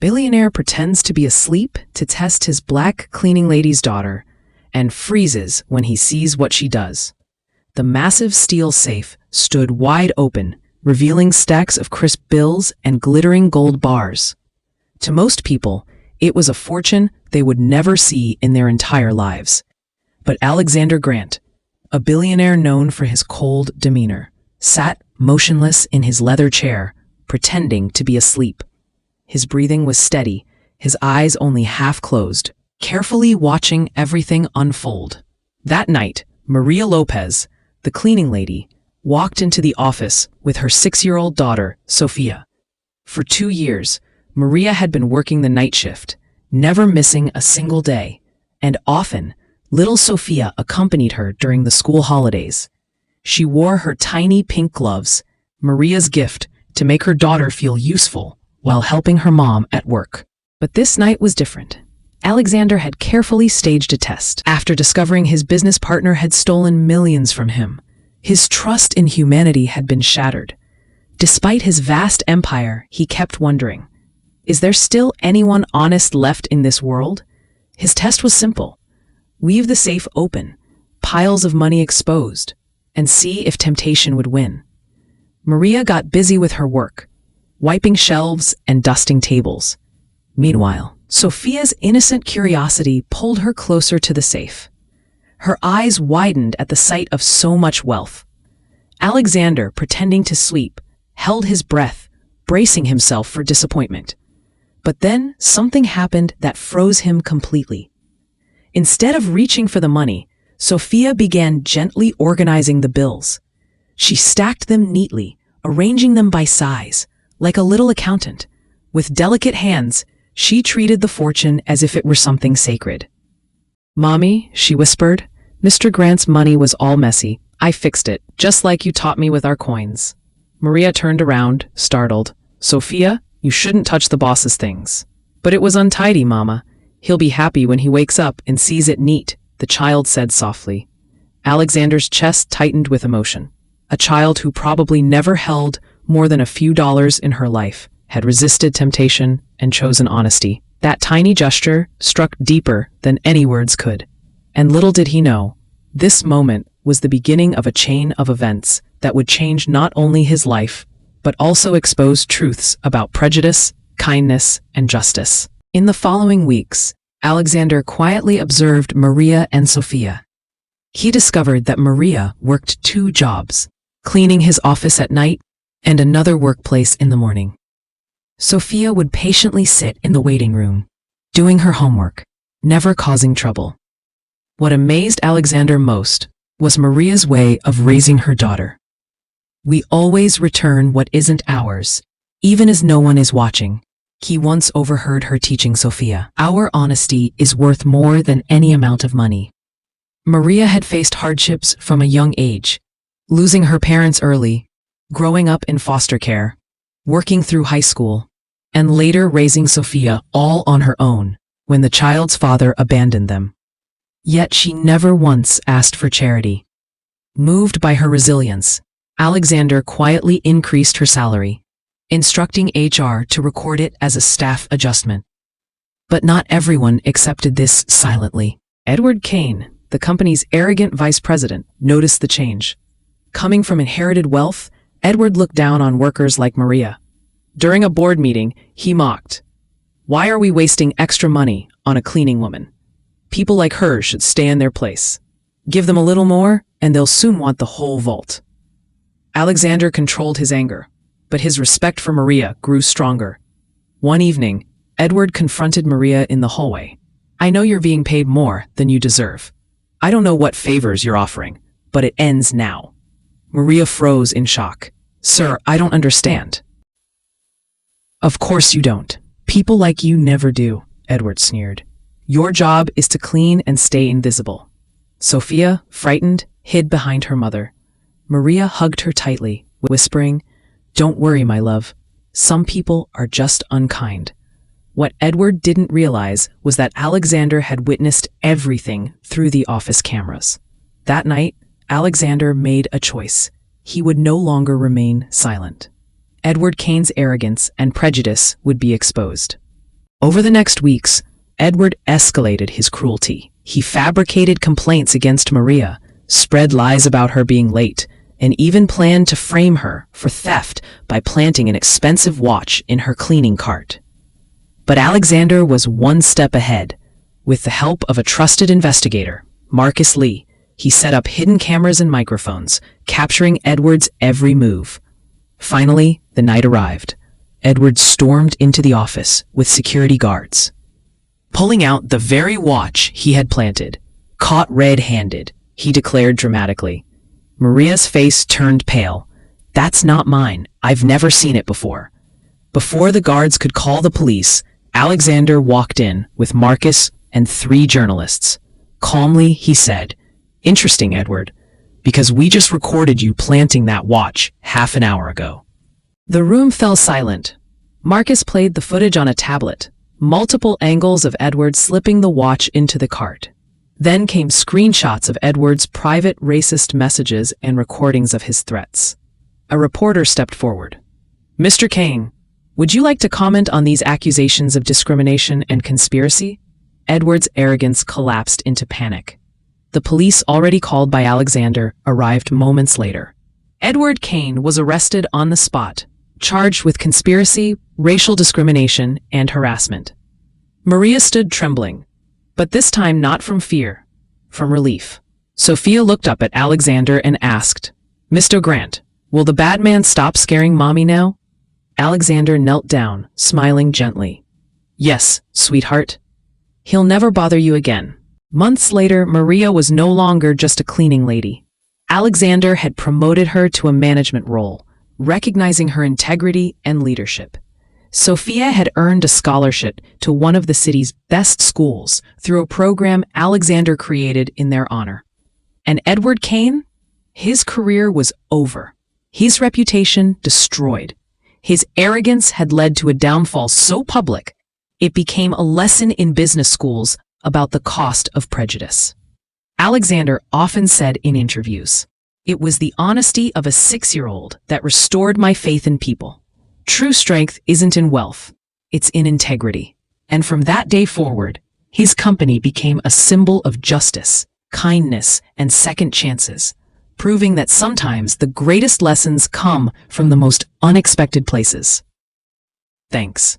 Billionaire pretends to be asleep to test his black cleaning lady's daughter and freezes when he sees what she does. The massive steel safe stood wide open, revealing stacks of crisp bills and glittering gold bars. To most people, it was a fortune they would never see in their entire lives. But Alexander Grant, a billionaire known for his cold demeanor, sat motionless in his leather chair, pretending to be asleep. His breathing was steady, his eyes only half closed, carefully watching everything unfold. That night, Maria Lopez, the cleaning lady, walked into the office with her 6-year-old daughter, Sophia. For 2 years, Maria had been working the night shift, never missing a single day, and often, little Sophia accompanied her during the school holidays. She wore her tiny pink gloves, Maria's gift, to make her daughter feel useful while helping her mom at work. But this night was different. Alexander had carefully staged a test. After discovering his business partner had stolen millions from him, his trust in humanity had been shattered. Despite his vast empire, he kept wondering, is there still anyone honest left in this world? His test was simple. Leave the safe open, piles of money exposed, and see if temptation would win. Maria got busy with her work, wiping shelves and dusting tables. Meanwhile, Sophia's innocent curiosity pulled her closer to the safe. Her eyes widened at the sight of so much wealth. Alexander, pretending to sleep, held his breath, bracing himself for disappointment. But then something happened that froze him completely. Instead of reaching for the money, Sophia began gently organizing the bills. She stacked them neatly, arranging them by size, like a little accountant. With delicate hands, she treated the fortune as if it were something sacred. "Mommy," she whispered, "Mr. Grant's money was all messy. I fixed it, just like you taught me with our coins." Maria turned around, startled. "Sophia, you shouldn't touch the boss's things." "But it was untidy, Mama. He'll be happy when he wakes up and sees it neat," the child said softly. Alexander's chest tightened with emotion. A child who probably never held more than a few dollars in her life had resisted temptation and chosen honesty. That tiny gesture struck deeper than any words could. And little did he know, this moment was the beginning of a chain of events that would change not only his life, but also expose truths about prejudice, kindness, and justice. In the following weeks, Alexander quietly observed Maria and Sophia. He discovered that Maria worked 2 jobs, cleaning his office at night and another workplace in the morning. Sophia would patiently sit in the waiting room, doing her homework, never causing trouble. What amazed Alexander most was Maria's way of raising her daughter. "We always return what isn't ours, even as no one is watching," he once overheard her teaching Sophia. "Our honesty is worth more than any amount of money." Maria had faced hardships from a young age, losing her parents early, growing up in foster care, working through high school, and later raising Sophia all on her own when the child's father abandoned them. Yet she never once asked for charity. Moved by her resilience, Alexander quietly increased her salary, instructing HR to record it as a staff adjustment. But not everyone accepted this silently. Edward Kane, the company's arrogant vice president, noticed the change. Coming from inherited wealth, Edward looked down on workers like Maria. During a board meeting, he mocked, "Why are we wasting extra money on a cleaning woman? People like her should stay in their place. Give them a little more, and they'll soon want the whole vault." Alexander controlled his anger, but his respect for Maria grew stronger. One evening, Edward confronted Maria in the hallway. "I know you're being paid more than you deserve. I don't know what favors you're offering, but it ends now." Maria froze in shock. "Sir, I don't understand." "Of course you don't. People like you never do," Edward sneered. "Your job is to clean and stay invisible." Sophia, frightened, hid behind her mother. Maria hugged her tightly, whispering, "Don't worry, my love. Some people are just unkind." What Edward didn't realize was that Alexander had witnessed everything through the office cameras. That night, Alexander made a choice. He would no longer remain silent. Edward Kane's arrogance and prejudice would be exposed. Over the next weeks, Edward escalated his cruelty. He fabricated complaints against Maria, spread lies about her being late, and even planned to frame her for theft by planting an expensive watch in her cleaning cart. But Alexander was one step ahead. With the help of a trusted investigator, Marcus Lee, he set up hidden cameras and microphones, capturing Edward's every move. Finally, the night arrived. Edward stormed into the office with security guards. Pulling out the very watch he had planted, caught red-handed, he declared dramatically. Maria's face turned pale. "That's not mine. I've never seen it before." Before the guards could call the police, Alexander walked in with Marcus and 3 journalists. Calmly, he said, "Interesting, Edward, because we just recorded you planting that watch half an hour ago." The room fell silent. Marcus played the footage on a tablet, multiple angles of Edward slipping the watch into the cart. Then came screenshots of Edward's private racist messages and recordings of his threats. A reporter stepped forward. "Mr. Kane, would you like to comment on these accusations of discrimination and conspiracy?" Edward's arrogance collapsed into panic. The police, already called by Alexander, arrived moments later. Edward Kane was arrested on the spot, charged with conspiracy, racial discrimination, and harassment. Maria stood trembling, but this time not from fear, from relief. Sophia looked up at Alexander and asked, "Mr. Grant, will the bad man stop scaring Mommy now?" Alexander knelt down, smiling gently. "Yes, sweetheart. He'll never bother you again." Months later, Maria was no longer just a cleaning lady. Alexander had promoted her to a management role, recognizing her integrity and leadership. Sophia had earned a scholarship to one of the city's best schools through a program Alexander created in their honor. And Edward Kane? His career was over. His reputation destroyed. His arrogance had led to a downfall so public, it became a lesson in business schools about the cost of prejudice. Alexander often said in interviews, "It was the honesty of a 6-year-old that restored my faith in people. True strength isn't in wealth, it's in integrity." And from that day forward, his company became a symbol of justice, kindness, and second chances, proving that sometimes the greatest lessons come from the most unexpected places. Thanks.